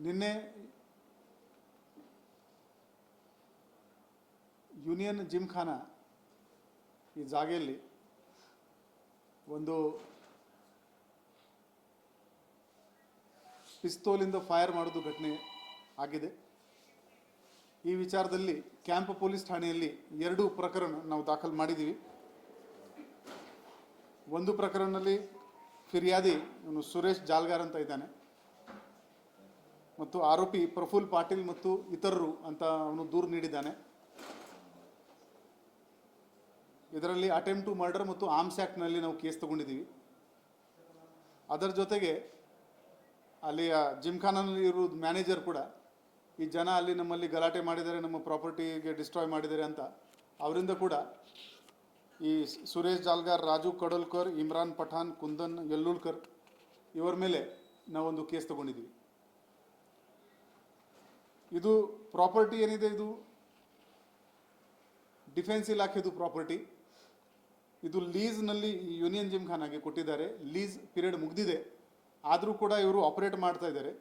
ನಿನ್ನೆ ಯೂನಿಯನ್ ಜಿಮ್ಖಾನಾ ಈ ಜಾಗೆಯಲ್ಲಿ ಒಂದು ಪಿಸ್ತೂಲಿಂದ ಫೈರ್ ಮಾಡೋದು ಘಟನೆ ಆಗಿದೆ. ಈ ವಿಚಾರದಲ್ಲಿ ಕ್ಯಾಂಪ್ ಪೊಲೀಸ್ ಠಾಣೆಯಲ್ಲಿ 2 ಪ್ರಕರಣ ನಾವು ದಾಖಲು ಮಾಡಿದ್ದೀವಿ. ಒಂದು ಪ್ರಕರಣದಲ್ಲಿ ಫಿರ್ಯಾದಿ ಇವನು ಸುರೇಶ್ ಜಾಲ್ಗಾರ್ ಅಂತ ಇದ್ದಾನೆ ಮತ್ತು ಆರೋಪಿ ಪ್ರಫುಲ್ ಪಾಟೀಲ್ ಮತ್ತು ಇತರರು ಅಂತ ಅವನು ದೂರು ನೀಡಿದ್ದಾನೆ. ಇದರಲ್ಲಿ ಅಟೆಂಪ್ಟ್ ಟು ಮರ್ಡರ್ ಮತ್ತು ಆರ್ಮ್ಸ್ ಆ್ಯಕ್ಟ್ನಲ್ಲಿ ನಾವು ಕೇಸ್ ತಗೊಂಡಿದ್ದೀವಿ. ಅದರ ಜೊತೆಗೆ ಅಲ್ಲಿಯ ಜಿಮ್ಖಾನಲ್ಲಿ ಇರೋ ಮ್ಯಾನೇಜರ್ ಕೂಡ ಈ ಜನ ಅಲ್ಲಿ ನಮ್ಮಲ್ಲಿ ಗಲಾಟೆ ಮಾಡಿದ್ದಾರೆ, ನಮ್ಮ ಪ್ರಾಪರ್ಟಿಗೆ ಡಿಸ್ಟ್ರಾಯ್ ಮಾಡಿದ್ದಾರೆ ಅಂತ ಅವರಿಂದ ಕೂಡ ಈ ಸುರೇಶ್ ಜಾಲ್ಗಾರ್, ರಾಜು ಕಡೋಲ್ಕರ್, ಇಮ್ರಾನ್ ಪಠಾನ್, ಕುಂದನ್ ಯಲ್ಲೂಲ್ಕರ್ ಇವರ ಮೇಲೆ ನಾವೊಂದು ಕೇಸ್ ತಗೊಂಡಿದ್ದೀವಿ. ಇದು ಪ್ರಾಪರ್ಟಿ ಏನಿದೆ ಇದು ಡಿಫೆನ್ಸ್ ಇಲಾಖೆದು ಪ್ರಾಪರ್ಟಿ. ಇದು ಲೀಸ್ನಲ್ಲಿ ಯೂನಿಯನ್ ಜಿಮ್ಖಾನಾಗೆ ಕೊಟ್ಟಿದ್ದಾರೆ. ಲೀಸ್ ಪೀರಿಯಡ್ ಮುಗಿದಿದೆ, ಆದರೂ ಕೂಡ ಇವರು ಆಪರೇಟ್ ಮಾಡ್ತಾ ಇದ್ದಾರೆ.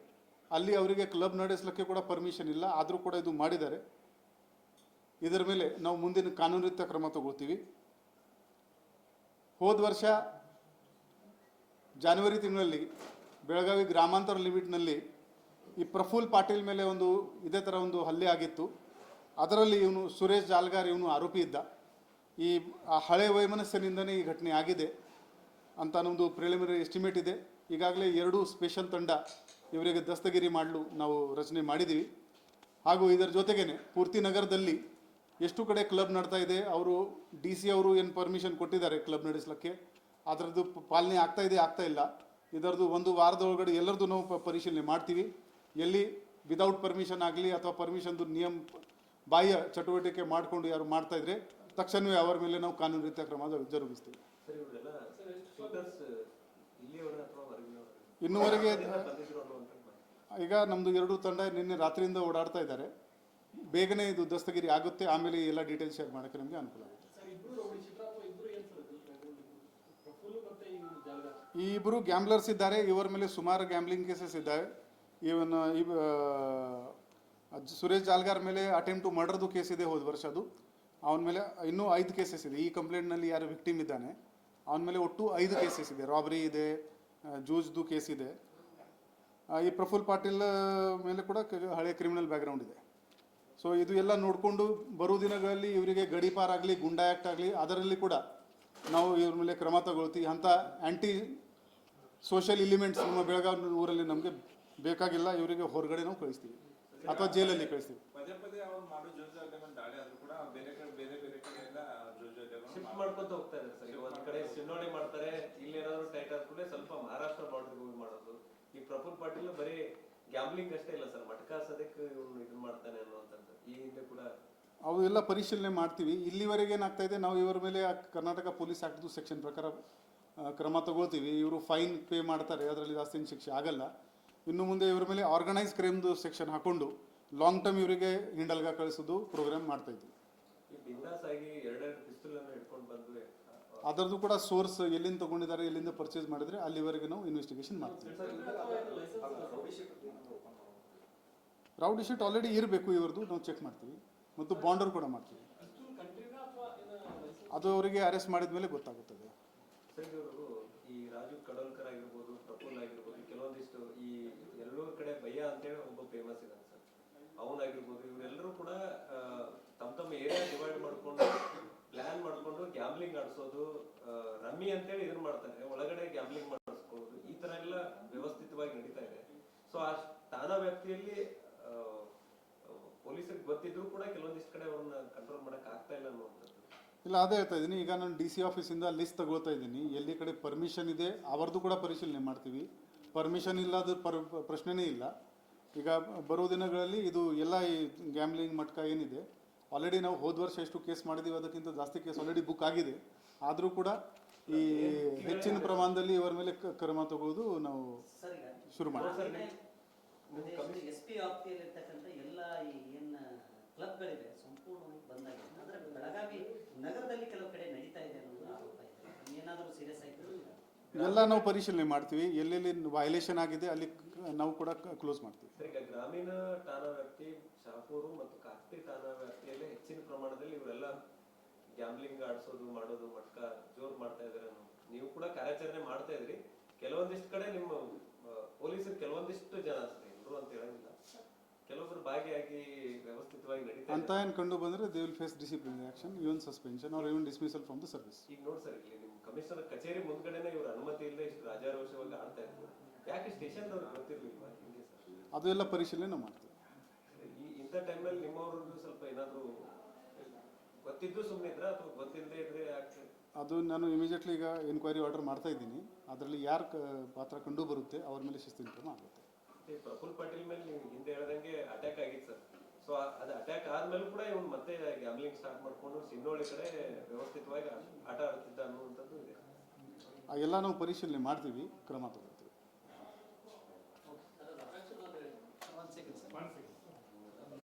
ಅಲ್ಲಿ ಅವರಿಗೆ ಕ್ಲಬ್ ನಡೆಸಲಿಕ್ಕೆ ಕೂಡ ಪರ್ಮಿಷನ್ ಇಲ್ಲ, ಆದರೂ ಕೂಡ ಇದು ಮಾಡಿದ್ದಾರೆ. ಇದರ ಮೇಲೆ ನಾವು ಮುಂದಿನ ಕಾನೂನಿತ ಕ್ರಮ ತಗೊಳ್ತೀವಿ. ಹೋದ ವರ್ಷ ಜನವರಿ ತಿಂಗಳಲ್ಲಿ ಬೆಳಗಾವಿ ಗ್ರಾಮಾಂತರ ಲಿಮಿಟ್ನಲ್ಲಿ ಈ ಪ್ರಫುಲ್ ಪಾಟೀಲ್ ಮೇಲೆ ಒಂದು ಇದೇ ಥರ ಒಂದು ಹಲ್ಲೆ ಆಗಿತ್ತು. ಅದರಲ್ಲಿ ಇವನು ಸುರೇಶ್ ಜಾಲ್ಗಾರ್ ಇವನು ಆರೋಪಿ ಇದ್ದ. ಈ ಹಳೆ ವೈಮನಸ್ಸಿನಿಂದನೇ ಈ ಘಟನೆ ಆಗಿದೆ ಅಂತ ನಮ್ಮದು ಪ್ರಿಲಿಮಿನರಿ ಎಸ್ಟಿಮೇಟ್ ಇದೆ. ಈಗಾಗಲೇ 2 ಸ್ಪೆಷಲ್ ತಂಡ ಇವರಿಗೆ ದಸ್ತಗಿರಿ ಮಾಡಲು ನಾವು ರಚನೆ ಮಾಡಿದ್ದೀವಿ. ಹಾಗೂ ಇದರ ಜೊತೆಗೇ ಪೂರ್ತಿ ನಗರದಲ್ಲಿ ಎಷ್ಟು ಕಡೆ ಕ್ಲಬ್ ನಡ್ತಾ ಇದೆ, ಅವರು DC ಅವರು ಏನು ಪರ್ಮಿಷನ್ ಕೊಟ್ಟಿದ್ದಾರೆ ಕ್ಲಬ್ ನಡೆಸಲಿಕ್ಕೆ, ಅದರದ್ದು ಪಾಲನೆ ಆಗ್ತಾ ಇದೆ ಆಗ್ತಾ ಇಲ್ಲ, ಇದರದ್ದು ಒಂದು ವಾರದೊಳಗಡೆ ಎಲ್ಲರದ್ದು ನಾವು ಪರಿಶೀಲನೆ ಮಾಡ್ತೀವಿ. ಎಲ್ಲಿ ವಿದೌಟ್ ಪರ್ಮಿಷನ್ ಆಗಲಿ ಅಥವಾ ಪರ್ಮಿಷನ್ದು ನಿಯಮ ಬಾಹ್ಯ ಚಟುವಟಿಕೆ ಮಾಡಿಕೊಂಡು ಯಾರು ಮಾಡ್ತಾ ಇದ್ರೆ ತಕ್ಷಣವೇ ಅವರ ಮೇಲೆ ನಾವು ಕಾನೂನು ರೀತಿಯ ಕ್ರಮ ಜರುಗಿಸ್ತೀವಿ. ಇನ್ನೂವರೆಗೆ ಈಗ ನಮ್ಮದು 2 ತಂಡ ನಿನ್ನೆ ರಾತ್ರಿಯಿಂದ ಓಡಾಡ್ತಾ ಇದ್ದಾರೆ. ಬೇಗನೆ ಇದು ದಸ್ತಗಿರಿ ಆಗುತ್ತೆ, ಆಮೇಲೆ ಎಲ್ಲ ಡೀಟೇಲ್ಸ್ ಶೇರ್ ಮಾಡೋಕ್ಕೆ ನಮಗೆ ಅನುಕೂಲ ಆಗುತ್ತೆ. ಈ ಇಬ್ಬರು ಗ್ಯಾಮ್ಲರ್ಸ್ ಇದ್ದಾರೆ. ಇವರ ಮೇಲೆ ಸುಮಾರು ಗ್ಯಾಮ್ಲಿಂಗ್ ಕೇಸಸ್ ಇದ್ದಾವೆ. ಇವನ್ ಸುರೇಶ್ ಜಾಲ್ಗಾರ್ ಮೇಲೆ ಅಟೆಂಪ್ಟ್ ಟು ಮರ್ಡರ್ದು ಕೇಸ್ ಇದೆ ಹೋದ ವರ್ಷ. ಅದು ಅವನ ಮೇಲೆ ಇನ್ನೂ 5 ಕೇಸಸ್ ಇದೆ. ಈ ಕಂಪ್ಲೇಂಟ್ನಲ್ಲಿ ಯಾರು ವಿಕ್ಟಿಮ್ ಇದ್ದಾನೆ ಅವನ ಮೇಲೆ ಒಟ್ಟು 5 ಕೇಸಸ್ ಇದೆ. ರಾಬರಿ ಇದೆ, ಜೂಜ್ದು ಕೇಸ್ ಇದೆ. ಈ ಪ್ರಫುಲ್ ಪಾಟೀಲ್ ಮೇಲೆ ಕೂಡ ಹಳೆ ಕ್ರಿಮಿನಲ್ ಬ್ಯಾಕ್ಗ್ರೌಂಡ್ ಇದೆ. ಸೊ ಇದು ಎಲ್ಲ ನೋಡಿಕೊಂಡು ಬರೋ ದಿನಗಳಲ್ಲಿ ಇವರಿಗೆ ಗಡೀಪಾರ್ ಆಗಲಿ, ಗುಂಡಾ ಆ್ಯಕ್ಟ್ ಆಗಲಿ ಅದರಲ್ಲಿ ಕೂಡ ನಾವು ಇವ್ರ ಮೇಲೆ ಕ್ರಮ ತಗೊಳ್ತೀವಿ. ಅಂಥ ಆ್ಯಂಟಿ ಸೋಷಿಯಲ್ ಎಲಿಮೆಂಟ್ಸ್ ನಮ್ಮ ಬೆಳಗಾವಿ ಊರಲ್ಲಿ ನಮಗೆ ಬೇಕಾಗಿಲ್ಲ. ಇವರಿಗೆ ಹೊರಗಡೆ ನಾವು ಕಳಿಸ್ತೀವಿ ಅಥವಾ ಜೈಲಲ್ಲಿ ಕಳಿಸ್ತೀವಿ. ಮಾಡ್ಕೊಂತ ಹೋಗ್ತಾರೆ ಸರ್. ಒಂದ್ ಕಡೆ ಸಿನ್ನೋಡಿ ಮಾಡ್ತಾರೆ, ಇಲ್ಲಿ ಏನಾದ್ರು ಟೈಟ್ ಆದ ಕೂಡ ಸ್ವಲ್ಪ ಮಹಾರಾಷ್ಟ್ರ ಬಾರ್ಡರ್ ಹೋಗಿ ಮಾಡೋದು. ಈ ಪ್ರಫುಲ್ ಪಾಟೀಲ್ ಬರೀ ಗ್ಯಾಮ್ಲಿಂಗ್ ಅಷ್ಟೇ ಇಲ್ಲ ಸರ್, ಮಟಕ ಸದಕ್ಕೆ ಇವನು ಇದನ್ನ ಮಾಡ್ತಾನೆ ಅನ್ನುವಂಥದ್ದು ಈ ಹಿಂದೆ ಕೂಡ ಅವೆಲ್ಲ ಪರಿಶೀಲನೆ ಮಾಡ್ತೀವಿ. ಇಲ್ಲಿವರೆಗೆ ಏನಾಗ್ತಾ ಇದೆ, ನಾವು ಇವರ ಮೇಲೆ ಕರ್ನಾಟಕ ಪೊಲೀಸ್ ಆ್ಯಕ್ಟ್ದು ಸೆಕ್ಷನ್ ಪ್ರಕಾರ ಕ್ರಮ ತಗೊಳ್ತೀವಿ. ಇವರು ಫೈನ್ ಪೇ ಮಾಡ್ತಾರೆ, ಅದರಲ್ಲಿ ಜಾಸ್ತಿ ಶಿಕ್ಷೆ ಆಗಲ್ಲ. ಇನ್ನು ಮುಂದೆ ಇವರ ಮೇಲೆ ಆರ್ಗನೈಸ್ ಕ್ರೈಮ್ದು ಸೆಕ್ಷನ್ ಹಾಕೊಂಡು ಲಾಂಗ್ ಟರ್ಮ್ ಇವರಿಗೆ ಹಿಂಡಲ್ಗ ಕಳಿಸೋದು ಪ್ರೋಗ್ರಾಮ್ ಮಾಡ್ತಾ ಇದ್ವಿ. ಅದರದ್ದು ಕೂಡ ಸೋರ್ಸ್ ಎಲ್ಲಿಂದ ತಗೊಂಡಿದ್ದಾರೆ, ಎಲ್ಲಿಂದ ಪರ್ಚೇಸ್ ಮಾಡಿದ್ರೆ ಅಲ್ಲಿವರೆಗೆ ನಾವು ಇನ್ವೆಸ್ಟಿಗೇಷನ್ ಮಾಡ್ತೀವಿ. ರೌಡಿ ಶೀಟ್ ಆಲ್ರೆಡಿ ಇರಬೇಕು ಇವ್ರದ್ದು, ನಾವು ಚೆಕ್ ಮಾಡ್ತೀವಿ ಮತ್ತು ಬಾಂಡರ್ ಕೂಡ ಮಾಡ್ತೀವಿ. ಅದು ಅವರಿಗೆ ಅರೆಸ್ಟ್ ಮಾಡಿದ ಮೇಲೆ ಗೊತ್ತಾಗುತ್ತದೆ. ಈ ರಾಜು ಕಡೋಲ್ಕರ್ ಆಗಿರ್ಬೋದು, ಪ್ರಫುಲ್ ಆಗಿರ್ಬೋದು, ಕೆಲವೊಂದಿಷ್ಟು ಈ ಎಲ್ಲೂರ ಕಡೆ ಭಯ್ಯ ಅಂತೇಳಿ ಒಬ್ಬ ಫೇಮಸ್ ಇದ್ದಾನೆ ಸರ್, ಅವನಾಗಿರ್ಬೋದು, ಇವರೆಲ್ಲರೂ ಕೂಡ ತಮ್ಮ ಏರಿಯಾ ಡಿವೈಡ್ ಮಾಡ್ಕೊಂಡು ಪ್ಲಾನ್ ಮಾಡ್ಕೊಂಡು ಗ್ಯಾಮ್ಲಿಂಗ್ ಆಡಿಸೋದು, ರಮ್ಮಿ ಅಂತೇಳಿ ಇದನ್ನ ಮಾಡ್ತಾರೆ, ಒಳಗಡೆ ಗ್ಯಾಮ್ಲಿಂಗ್ ಮಾಡಿಸ್ಕೊಳ್ಳೋದು, ಈ ತರ ಎಲ್ಲ ವ್ಯವಸ್ಥಿತವಾಗಿ ನಡೀತಾ ಇದೆ. ಸೊ ಆ ಠಾಣಾ ವ್ಯಾಪ್ತಿಯಲ್ಲಿ ಪೊಲೀಸರಿಗೆ ಗೊತ್ತಿದ್ರು ಕೂಡ ಕೆಲವೊಂದಿಷ್ಟು ಕಡೆ ಅವ್ರನ್ನ ಕಂಟ್ರೋಲ್ ಮಾಡಕ್ ಆಗ್ತಾ ಇಲ್ಲ ಅನ್ನುವಂಥದ್ದು. ಇಲ್ಲ, ಅದೇ ಹೇಳ್ತಾ ಇದ್ದೀನಿ. ಈಗ ನಾನು DC ಆಫೀಸಿಂದ ಲಿಸ್ಟ್ ತಗೊಳ್ತಾ ಇದ್ದೀನಿ. ಎಲ್ಲಿ ಕಡೆ ಪರ್ಮಿಷನ್ ಇದೆ ಅವರದ್ದು ಕೂಡ ಪರಿಶೀಲನೆ ಮಾಡ್ತೀವಿ. ಪರ್ಮಿಷನ್ ಇಲ್ಲ ಅದು ಪ್ರಶ್ನೆನೇ ಇಲ್ಲ. ಈಗ ಬರೋ ದಿನಗಳಲ್ಲಿ ಇದು ಎಲ್ಲ ಈ ಗ್ಯಾಮ್ಲಿಂಗ್ ಮಟ್ಕ ಏನಿದೆ ಆಲ್ರೆಡಿ ನಾವು ಹೋದ ವರ್ಷ ಎಷ್ಟು ಕೇಸ್ ಮಾಡಿದ್ದೀವಿ ಅದಕ್ಕಿಂತ ಜಾಸ್ತಿ ಕೇಸ್ ಆಲ್ರೆಡಿ ಬುಕ್ ಆಗಿದೆ. ಆದರೂ ಕೂಡ ಈ ಹೆಚ್ಚಿನ ಪ್ರಮಾಣದಲ್ಲಿ ಇವರ ಮೇಲೆ ಕ್ರಮ ತಗೊಳ್ಳೋದು ನಾವು ಶುರು ಮಾಡ್ತೀವಿ. SP ವ್ಯಾಪ್ತಿಯಲ್ಲಿರ್ತಕ್ಕಂಥ ಎಲ್ಲ ಏನು ಕ್ಲಬ್ಗಳಿವೆ ಸಂಪೂರ್ಣವಾಗಿ ಬಂದಾಗಿದೆ. ಆದರೆ ಬೆಳಗಾವಿ ನಗರದಲ್ಲಿ ಕೆಲವು ಕಡೆ ನಡೀತಾ ಇದೆ ಅನ್ನೋದು ಆರೋಪ ಇದೆ. ಏನಾದರೂ ಸೀರಿಯಸ್ ಆಯ್ತು? ಎಲ್ಲ ನಾವು ಪರಿಶೀಲನೆ ಮಾಡ್ತೀವಿ, ಎಲ್ಲೆಲ್ಲಿ ವೈಲೇಷನ್ ಆಗಿದೆ ಅಲ್ಲಿ ನಾವು ಕೂಡ ಕ್ಲೋಸ್ ಮಾಡ್ತೀವಿ. ಸರ್, ಈಗ ಗ್ರಾಮೀಣ ಠಾಣಾ ವ್ಯಾಪ್ತಿ ಶಹಾಪುರ ಮತ್ತು ಖಾಸಗಿ ಠಾಣಾ ವ್ಯಾಪ್ತಿಯಲ್ಲಿ ಹೆಚ್ಚಿನ ಪ್ರಮಾಣದಲ್ಲಿ ಇವರೆಲ್ಲ ಗ್ಯಾಮ್ಲಿಂಗ್ ಆಡಿಸೋದು ಮಾಡೋದು ಮಟ್ಕ ಜೋರ್ ಮಾಡ್ತಾ ಇದಾರೆ. ನೀವು ಕೂಡ ಕಾರ್ಯಾಚರಣೆ ಮಾಡ್ತಾ ಇದ್ರಿ. ಕೆಲವೊಂದಿಷ್ಟು ಕಡೆ ನಿಮ್ಮ ಪೊಲೀಸರು ಕೆಲವೊಂದಿಷ್ಟು ಜನ ಅಷ್ಟೇ, ಇವರು ಅಂತ ಹೇಳಂಗಿಲ್ಲ, ಕೆಲವೊಬ್ರು ಭಾಗಿಯಾಗಿ ವ್ಯವಸ್ಥಿತವಾಗಿ ನಡೀತಾ ಅಂತ ಏನು ಕಂಡು ಬಂದರೆ they will face disciplinary action, even suspension or even dismissal from the service. ಈಗ ನೋಡಿ ಸರ್, ಇಲ್ಲಿ ನಿಮ್ಮ ಕಮಿಷನರ್ ಕಚೇರಿ ಮುಂದ್ಗಡೆನೆ ಇವ್ರ ಅನುಮತಿ ಇಲ್ಲದೆ ಇಷ್ಟು ರಾಜಾರೋಷವಾಗಿ ಆಡ್ತಾ ಇದ್ರು. ಯಾಕೆ ಸ್ಟೇಷನ್ ಅವ್ರಿಗೆ ಗೊತ್ತಿರ್ಲಿಲ್ವಾ ಹಿಂಗೆ ಸರ್? ಅದು ಎಲ್ಲ ಪರಿಶೀಲನೆ ನಾವು ಮಾಡ್ತೀವಿ. ಇಂಥ ಟೈಮಲ್ಲಿ ನಿಮ್ಮವ್ರಿಗೂ ಸ್ವಲ್ಪ ಏನಾದರೂ ಗೊತ್ತಿದ್ದು ಸುಮ್ಮನೆ ಇದ್ರ ಅಥವಾ ಗೊತ್ತಿಲ್ಲದೆ ಇದ್ರೆ ಯಾಕೆ? ಅದು ನಾನು ಇಮಿಡಿಯೇಟ್ಲಿ ಈಗ ಎನ್ಕ್ವೈರಿ ಆರ್ಡರ್ ಮಾಡ್ತಾ ಇದ್ದೀನಿ. ಅದರಲ್ಲಿ ಯಾರು ಪಾತ್ರ ಕಂಡು ಬರುತ್ತೆ ಅವ್ರ ಮೇಲೆ ಶಿಸ್ತಿನ ಕ್ರಮ ಆಗುತ್ತೆ. ಪ್ರಫುಲ್ ಪಾಟೀಲ್ ಮೇಲೆ ನೀವು ಹಿಂದೆ ಹೇಳ್ದಂಗೆ ಅಟ್ಯಾಕ್ ಆಗಿತ್ತು ಸರ್. ಸೊ ಅದು ಅಟ್ಯಾಕ್ ಆದ್ಮೇಲೆ ಕೂಡ ಇವನು ಮತ್ತೆ ಗ್ಯಾಮ್ಲಿಂಗ್ ಸ್ಟಾರ್ಟ್ ಮಾಡ್ಕೊಂಡು ಸಿನ್ನೋಳಿ ಕಡೆ ವ್ಯವಸ್ಥಿತವಾಗಿ ಆಟ ಆಡ್ತಿದ್ದ ಅನ್ನುವಂಥದ್ದು ಇದೆ. ಎಲ್ಲ ನಾವು ಪರಿಶೀಲನೆ ಮಾಡ್ತೀವಿ, ಕ್ರಮ ತಗೋತೀವಿ.